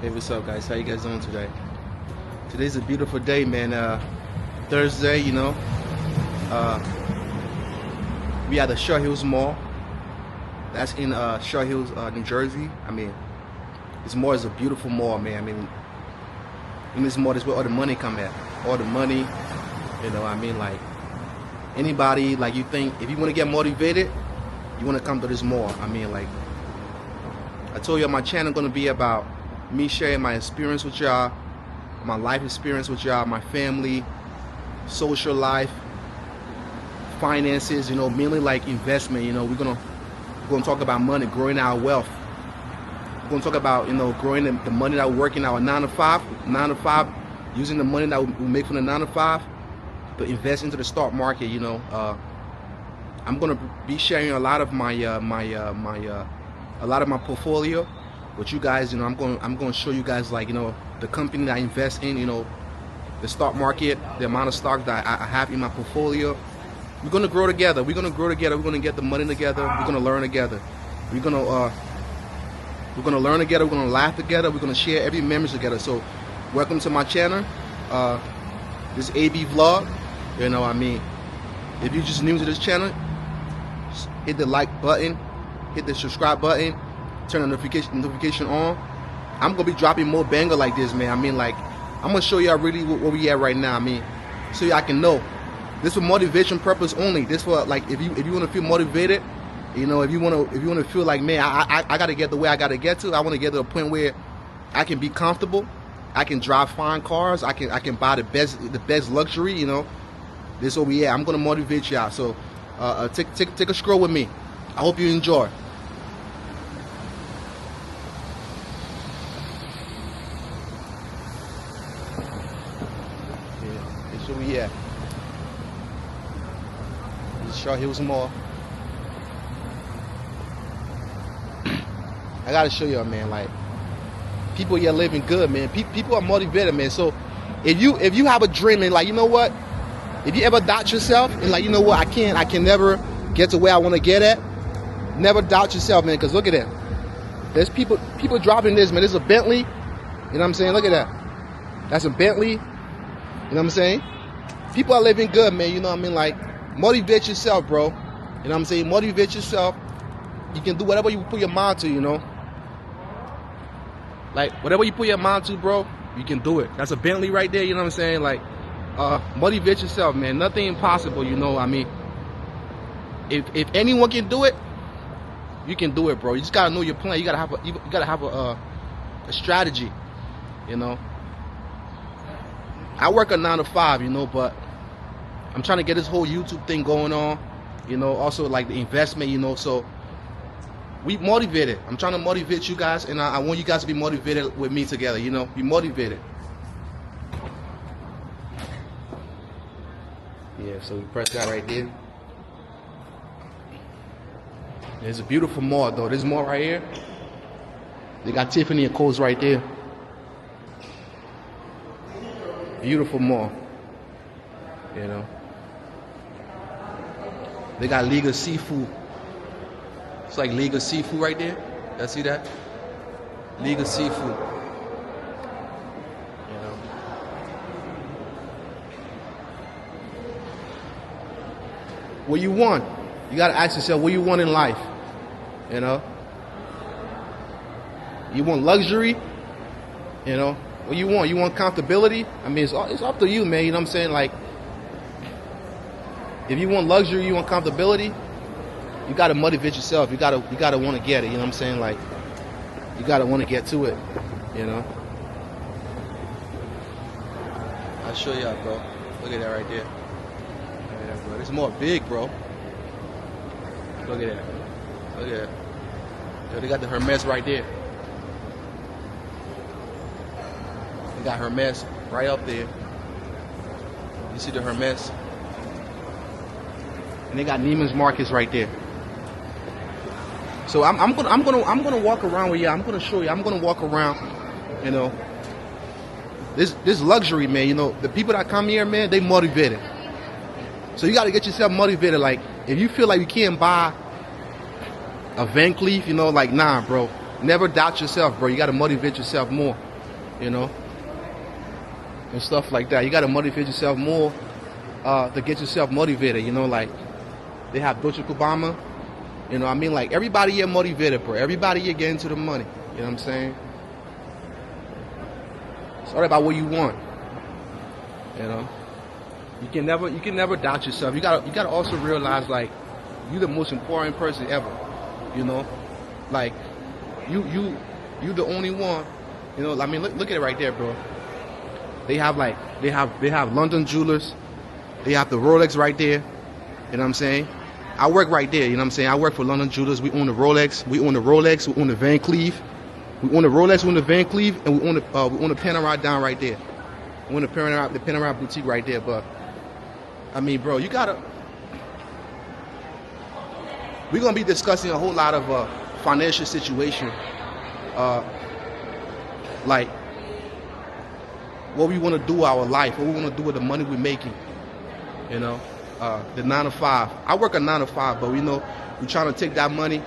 Hey, what's up, guys? How you guys doing today? Today's a beautiful day, man. Thursday, we at the Short Hills Mall. That's in Short Hills, New Jersey. I mean, this mall is a beautiful mall, man. I mean, in this mall is where all the money come at. All the money, like anybody, like you think, if you want to get motivated, you want to come to this mall. I mean, like, I told you my channel gonna be about me sharing my experience with y'all, my life experience with y'all, my family, social life, finances, mainly like investment. We're gonna talk about money, growing our wealth. We're gonna talk about growing the money that we work in our 9 to 5, using the money that we make from the 9 to 5 to invest into the stock market. I'm gonna be sharing a lot of my a lot of my portfolio with you guys. I'm going to show you guys, like, the company that I invest in, the stock market, the amount of stock that I have in my portfolio. We're going to grow together. We're going to get the money together. We're going to learn together. We're going to learn together. We're going to laugh together. We're going to share every memories together. So welcome to my channel. This AB vlog. If you're just new to this channel, hit the like button, hit the subscribe button, turn the notification on. I'm gonna be dropping more banger like this, man. I'm gonna show y'all really where we at right now. So y'all can know. This for motivation purpose only. This for, like, if you want to feel motivated, if you want to feel like, man, I gotta get the way I gotta get to. I want to get to a point where I can be comfortable. I can drive fine cars. I can buy the best luxury. This where we at. I'm gonna motivate y'all. So take a scroll with me. I hope you enjoy. Where we at? This is Short Hills Mall. I gotta show y'all, man. Like, people here living good, man. People are motivated, man. So if you have a dream, and, like, you know what? If you ever doubt yourself and, like, you know what, I can never get to where I want to get at. Never doubt yourself, man. Cause look at that. There's people driving this, man. This is a Bentley. You know what I'm saying? Look at that. That's a Bentley. You know what I'm saying? People are living good, man. You know what I mean? Like, motivate yourself, bro. You know what I'm saying? Motivate yourself. You can do whatever you put your mind to, Like, whatever you put your mind to, bro, you can do it. That's a Bentley right there, you know what I'm saying? Like, motivate yourself, man. Nothing impossible, If anyone can do it, you can do it, bro. You just gotta know your plan. You gotta have a strategy, I work a 9 to 5, but I'm trying to get this whole YouTube thing going on, also like the investment, so we motivated. I'm trying to motivate you guys, and I want you guys to be motivated with me together, be motivated. Yeah, so we press that right there. There's a beautiful mall, though. This mall right here, they got Tiffany & Co's right there. Beautiful mall, They got legal seafood. It's like legal seafood right there. Y'all see that? Legal seafood. What you want? You gotta ask yourself what you want in life. You want luxury? What you want? You want comfortability? It's up to you, man. You know what I'm saying? Like, if you want luxury, you want comfortability, you gotta motivate yourself. You gotta want to get it. You know what I'm saying? Like, you gotta want to get to it. I'll show y'all, bro. Look at that right there. Yeah, bro. It's more big, bro. Look at that. Look at that. Yo, they got the Hermes right there. They got Hermes right up there. You see the Hermes? And they got Neiman's Marcus right there. So I'm gonna walk around with you. I'm gonna show you. I'm gonna walk around. This luxury, man. The people that come here, man, they motivated. So you got to get yourself motivated. Like, if you feel like you can't buy a Van Cleef, like, nah, bro. Never doubt yourself, bro. You got to motivate yourself more. you know, and stuff like that. You got to motivate yourself more to get yourself motivated, you know, like they have Dolce Gabbana, you know what I mean? Like everybody here motivated, bro. Everybody here getting to the money, you know what I'm saying? It's all about what you want, you know. You can never doubt yourself. You gotta also realize, like, you're the most important person ever, you know. Like you the only one, you know. I mean, look at it right there, bro. They have London jewelers. They have the Rolex right there. You know what I'm saying? I work right there. You know what I'm saying? I work for London jewelers. We own the Rolex. We own the Van Cleef. We own the Rolex. We own the Van Cleef, and we own the Panerai down right there. We own the Panerai boutique right there. But I mean, bro, we're gonna be discussing a whole lot of financial situation, like what we want to do with our life, what we want to do with the money we're making, you know, the 9 to 5. I work a 9 to 5, but we're trying to take that money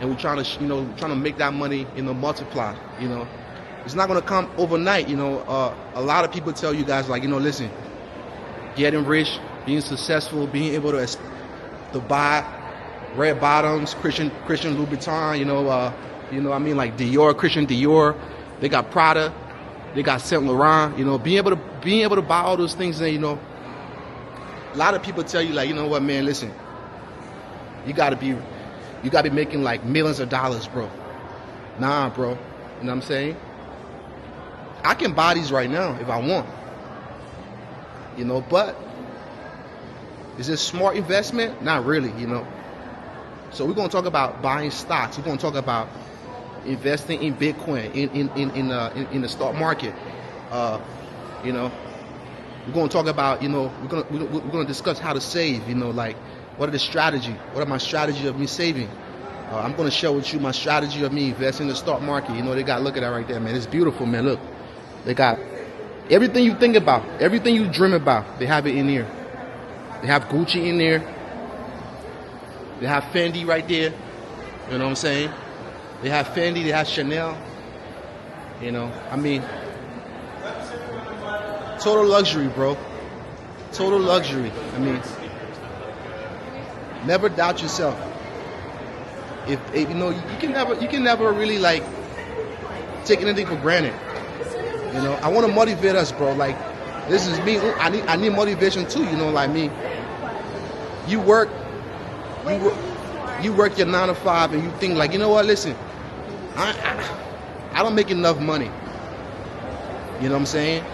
and we're trying to make that money, you know, multiply. You know, it's not gonna come overnight. You know, a lot of people tell you guys, like, you know, listen, getting rich, being successful, being able to buy red bottoms, Christian Louboutin, you know, I mean, like Christian Dior. They got Prada, they got Saint Laurent. You know, being able to buy all those things, and you know, a lot of people tell you, like, you know what, man, listen, you gotta be making like millions of dollars, bro. Nah, bro. You know what I'm saying? I can buy these right now if I want. You know, but is this smart investment? Not really, you know. So we're gonna talk about buying stocks. We're gonna talk about investing in Bitcoin, in the stock market. You know, we're gonna talk about, you know, we're gonna discuss how to save. You know, like what are the strategy? What are my strategy of me saving? I'm gonna share with you my strategy of me investing in the stock market. You know, they got, look at that right there, man. It's beautiful, man. Look, they got everything you think about, everything you dream about. They have it in here. They have Gucci in there. They have Fendi right there. You know what I'm saying? They have Fendi, they have Chanel. You know, I mean, total luxury, bro. Total luxury. I mean, never doubt yourself. If you know, you can never really like take anything for granted. You know, I want to motivate us, bro. Like, this is me. I need motivation too. You know, like me. You work your 9 to 5, and you think, like, you know what? Listen, I don't make enough money. You know what I'm saying?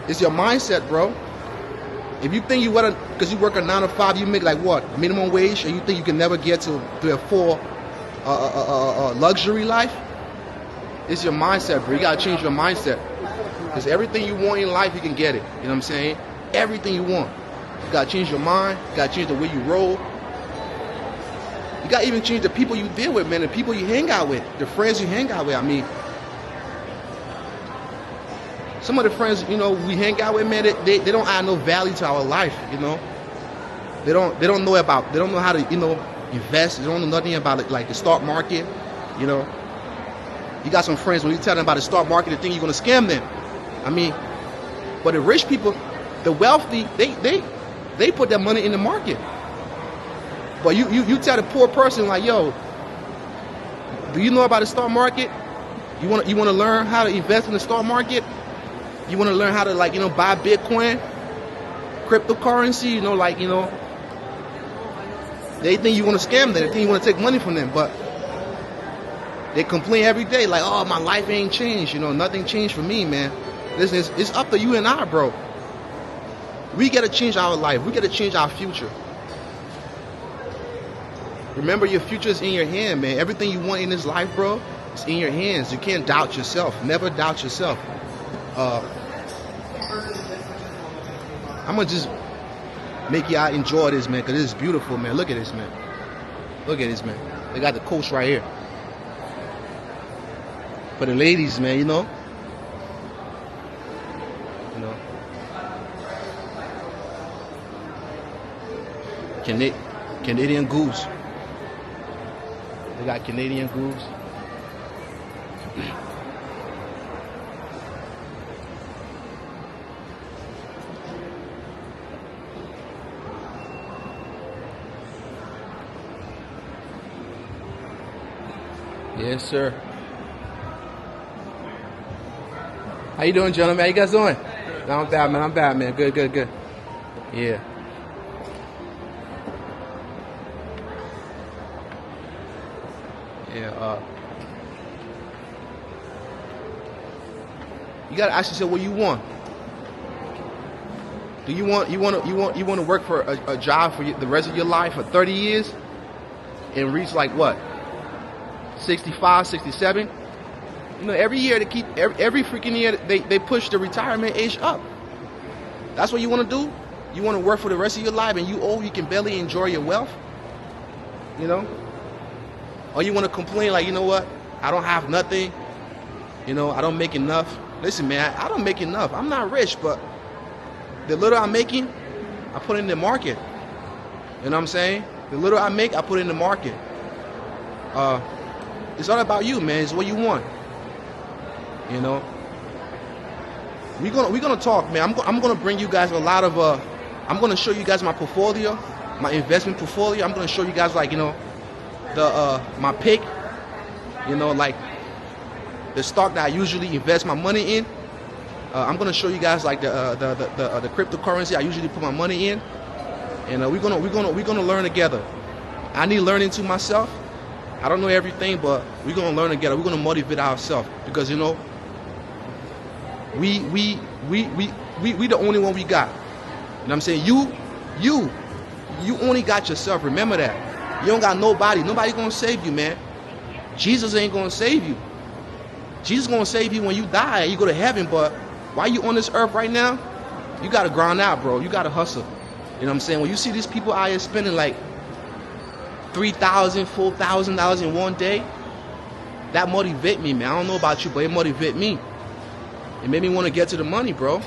It's your mindset, bro. If you think because you work a 9 to 5, you make like what, minimum wage, and you think you can never get to a full luxury life, it's your mindset, bro. You gotta change your mindset, because everything you want in life, you can get it. You know what I'm saying? Everything you want. You gotta change your mind. You gotta change the way you roll. You gotta even change the people you deal with, man. The people you hang out with, the friends you hang out with. I mean, some of the friends, you know, we hang out with, man, they don't add no value to our life. You know, they don't know how to, you know, invest. They don't know nothing about it, like the stock market. You know, you got some friends, when you tell them about the stock market, they think you're gonna scam them. I mean, but the rich people, the wealthy, they put their money in the market. But you tell the poor person, like, yo, do you know about the stock market? You want to learn how to invest in the stock market? You want to learn how to, like, you know, buy Bitcoin, cryptocurrency, you know, like, you know, they think you want to scam them. They think you want to take money from them, but they complain every day, like, oh, my life ain't changed. You know, nothing changed for me, man. Listen, it's up to you and I, bro. We got to change our life. We got to change our future. Remember, your future is in your hand, man. Everything you want in this life, bro, it's in your hands. You can't doubt yourself. Never doubt yourself. I'm going to just make y'all enjoy this, man, because this is beautiful, man. Look at this, man. Look at this, man. They got the coach right here. For the ladies, man, you know. You know. Canadian Goose. They got Canadian Goose. Yes, sir. How you doing, gentlemen? How you guys doing? No, I'm bad, man. I'm bad, man. Good, good, good. Yeah. Yeah. You gotta ask yourself what you want. Do you want to work for a job for the rest of your life for 30 years and reach like what? 65, 67? You know, every year they keep every freaking year they push the retirement age up. That's what you want to do? You want to work for the rest of your life and you old, you can barely enjoy your wealth? You know? Or you want to complain like, you know what? I don't have nothing. You know, I don't make enough. Listen, man, I don't make enough. I'm not rich, but the little I'm making, I put in the market. You know what I'm saying? The little I make, I put in the market. It's all about you, man. It's what you want. You know. We're gonna talk, man. I'm gonna bring you guys a lot of I'm gonna show you guys my portfolio, my investment portfolio. I'm gonna show you guys like, you know, the my pick. You know, like the stock that I usually invest my money in. I'm gonna show you guys like the cryptocurrency I usually put my money in, and we're gonna learn together. I need learning to myself. I don't know everything, but we're gonna learn together. We're gonna motivate ourselves because, you know, we the only one we got. You know what I'm saying? You only got yourself. Remember that. You don't got nobody. Nobody's gonna save you, man. Jesus ain't gonna save you. Jesus gonna save you when you die and you go to heaven, but while you on this earth right now, you gotta grind out, bro. You gotta hustle. You know what I'm saying? When you see these people out here spending like $3,000, $4,000 in one day, that motivate me, man. I don't know about you, but it motivate me. It made me want to get to the money, bro.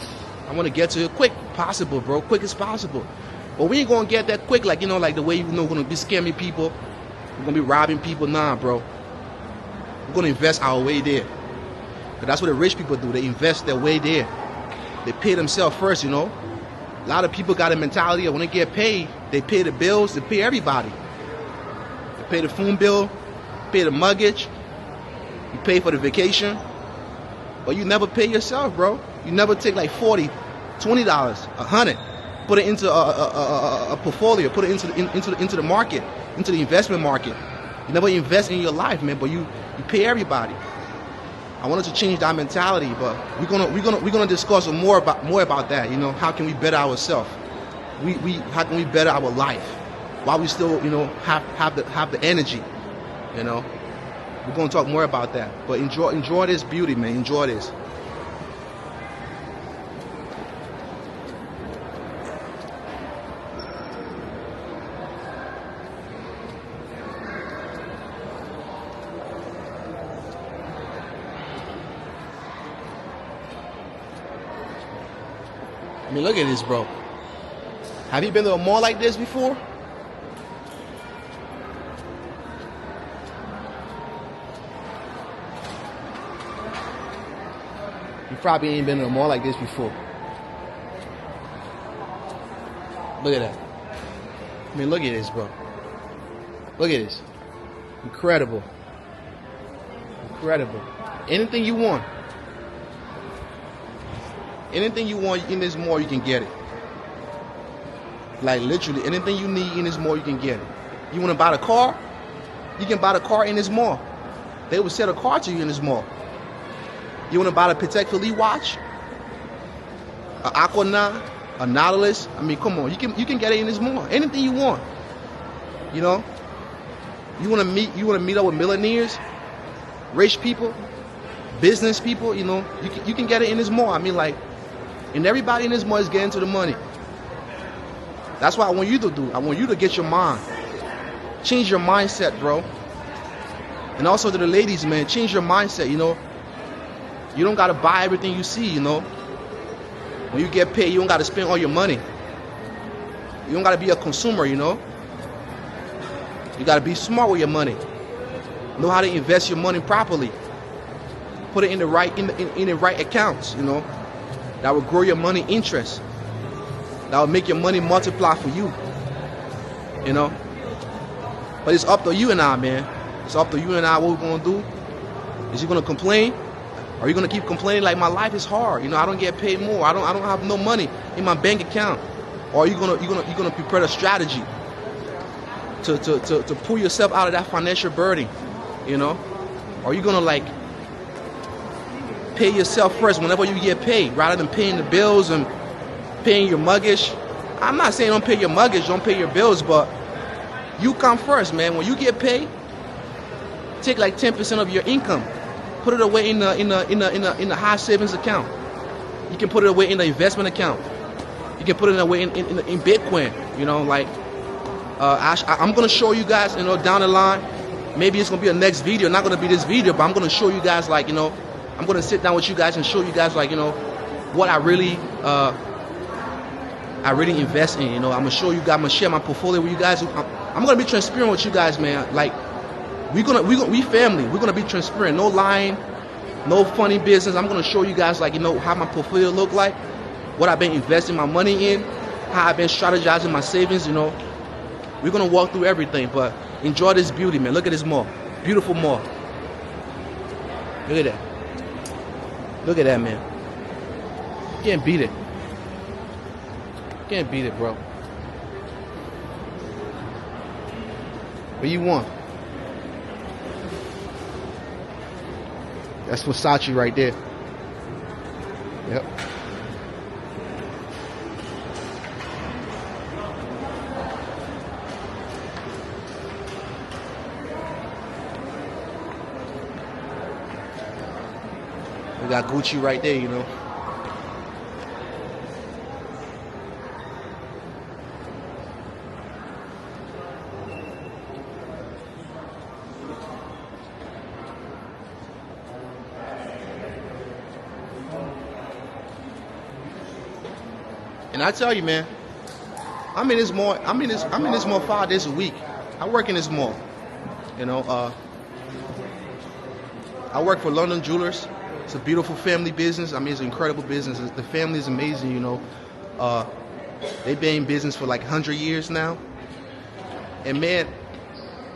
I want to get to it quick, possible, bro. Quick as possible. But we ain't gonna get that quick, like, you know, like the way, you know, we're gonna be scamming people. We're gonna be robbing people. Nah, bro. We're gonna invest our way there. But that's what the rich people do. They invest their way there. They pay themselves first, you know. A lot of people got a mentality of when they get paid, they pay the bills, they pay everybody. They pay the phone bill, pay the mortgage, you pay for the vacation. But you never pay yourself, bro. You never take like $40, $20, $100, put it into a portfolio, put it into the market, into the investment market. You never invest in your life, man, but you pay everybody. I wanted to change that mentality, but we're gonna discuss more about that. You know, how can we better ourselves? How can we better our life while we still, you know, have the energy? You know, we're gonna talk more about that. But enjoy this beauty, man. Enjoy this. I mean, look at this, bro. Have you been to a mall like this before? You probably ain't been to a mall like this before. Look at that. I mean, look at this, bro. Look at this. Incredible. Incredible. Anything you want. Anything you want in this mall, you can get it. Like literally, anything you need in this mall, you can get it. You want to buy the car? You can buy the car in this mall. They will sell a car to you in this mall. You want to buy the Patek Philippe watch? An Aquanaut? A Nautilus? I mean, come on. You can get it in this mall. Anything you want. You know? You want to meet up with millionaires? Rich people? Business people? You know? You can get it in this mall. I mean, like, and everybody in this mall is getting to the money. That's what I want you to do. I want you to get your mind. Change your mindset, bro. And also to the ladies, man, change your mindset, you know. You don't got to buy everything you see, you know. When you get paid, you don't got to spend all your money. You don't got to be a consumer, you know. You got to be smart with your money. Know how to invest your money properly. Put it in the right accounts, you know. That will grow your money interest. That will make your money multiply for you. You know. But it's up to you and I, man. It's up to you and I what we're gonna do. Is you gonna complain? Or are you gonna keep complaining like my life is hard? I don't get paid more. I don't have no money in my bank account. Or are you gonna prepare a strategy to pull yourself out of that financial burden? Or are you gonna like pay yourself first whenever you get paid, rather than paying the bills and paying your mortgage? I'm not saying don't pay your mortgage, don't pay your bills, but you come first, man. When you get paid, take like 10% of your income, put it away in the high savings account. You can put it away in the investment account. You can put it away in Bitcoin. I'm gonna show you guys, down the line. Maybe it's gonna be a next video, not gonna be this video, but I'm gonna show you guys, I'm gonna sit down with you guys and show you guys, what I really invest in. I'm gonna show you guys. I'm gonna share my portfolio with you guys. I'm gonna be transparent with you guys, man. We family. We're gonna be transparent. No lying, no funny business. I'm gonna show you guys, how my portfolio look like, what I've been investing my money in, how I've been strategizing my savings. We're gonna walk through everything, but enjoy this beauty, man. Look at this mall, beautiful mall. Look at that. Look at that, man. Can't beat it. Can't beat it, bro. What you want? That's Versace right there. Yep. We got Gucci right there, And I tell you, man, I'm in this mall 5 days a week. I work in this mall. I work for London Jewelers. It's a beautiful family business. It's an incredible business. The family is amazing, They've been in business for like 100 years now. And man,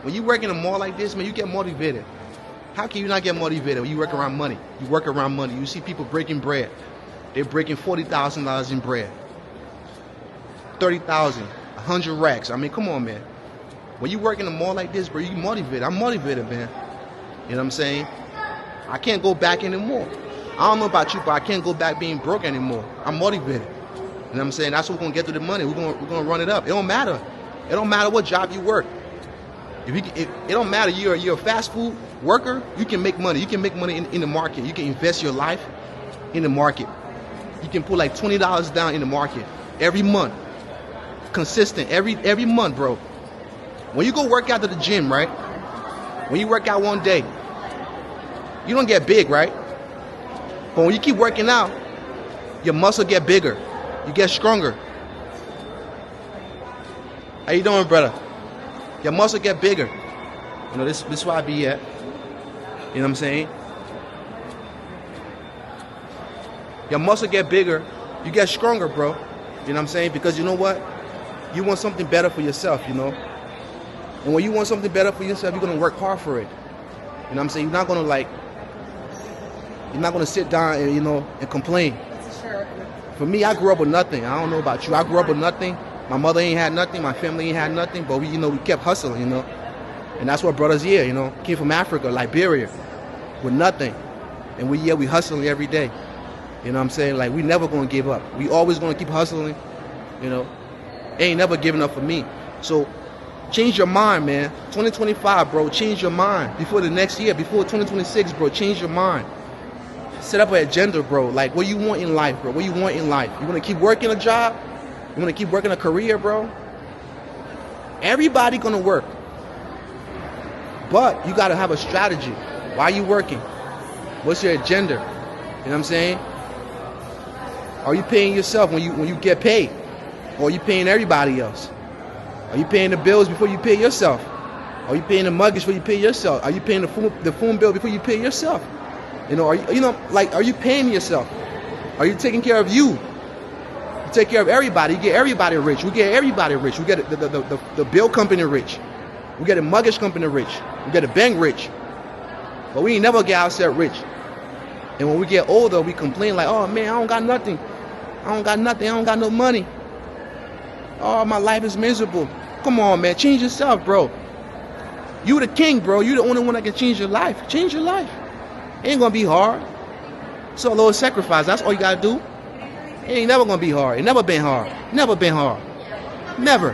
when you work in a mall like this, man, you get motivated. How can you not get motivated when you work around money? You work around money. You see people breaking bread. They're breaking $40,000 in bread. 30,000, 100 racks. Come on, man. When you work in a mall like this, bro, you motivated. I'm motivated, man. You know what I'm saying? I can't go back anymore. I don't know about you, but I can't go back being broke anymore. I'm motivated. You know what I'm saying? That's what we're gonna get to the money. We're gonna run it up. It don't matter. It don't matter what job you work. It don't matter. You're a fast food worker. You can make money. You can make money in the market. You can invest your life in the market. You can put like $20 down in the market every month. Consistent every month, bro. When you go work out to the gym, right? When you work out one day, you don't get big, right? But when you keep working out, your muscle get bigger. You get stronger. How you doing, brother? Your muscle get bigger. This is where I be at. You know what I'm saying? Your muscle get bigger. You get stronger, bro. You know what I'm saying? Because you know what? You want something better for yourself, And when you want something better for yourself, you're going to work hard for it. You know what I'm saying? You're not going to sit down and, and complain. For me, I grew up with nothing. I don't know about you. I grew up with nothing. My mother ain't had nothing. My family ain't had nothing. But we kept hustling, And that's what brought us here, Came from Africa, Liberia, with nothing. And we hustling every day. You know what I'm saying? We never going to give up. We always going to keep hustling, Ain't never giving up for me. So change your mind, man. 2025, bro, change your mind. Before the next year, before 2026, bro, change your mind. Set up an agenda, bro. What you want in life, bro. What you want in life. You want to keep working a job? You want to keep working a career, bro? Everybody going to work. But you got to have a strategy. Why are you working? What's your agenda? You know what I'm saying? Are you paying yourself when you get paid? Or are you paying everybody else? Are you paying the bills before you pay yourself? Are you paying the mortgage before you pay yourself? Are you paying the phone bill before you pay yourself? Are you paying yourself? Are you taking care of you? You take care of everybody. You get everybody rich. We get everybody rich. We get the bill company rich. We get a mortgage company rich. We get a bank rich. But we ain't never get ourselves rich. And when we get older, we complain like, oh man, I don't got nothing. I don't got nothing. I don't got no money. Oh, my life is miserable. Come on, man. Change yourself, bro. You the king, bro. You the only one that can change your life. Change your life. It ain't going to be hard. So a little sacrifice. That's all you got to do. It ain't never going to be hard. It never been hard. Never been hard. Never.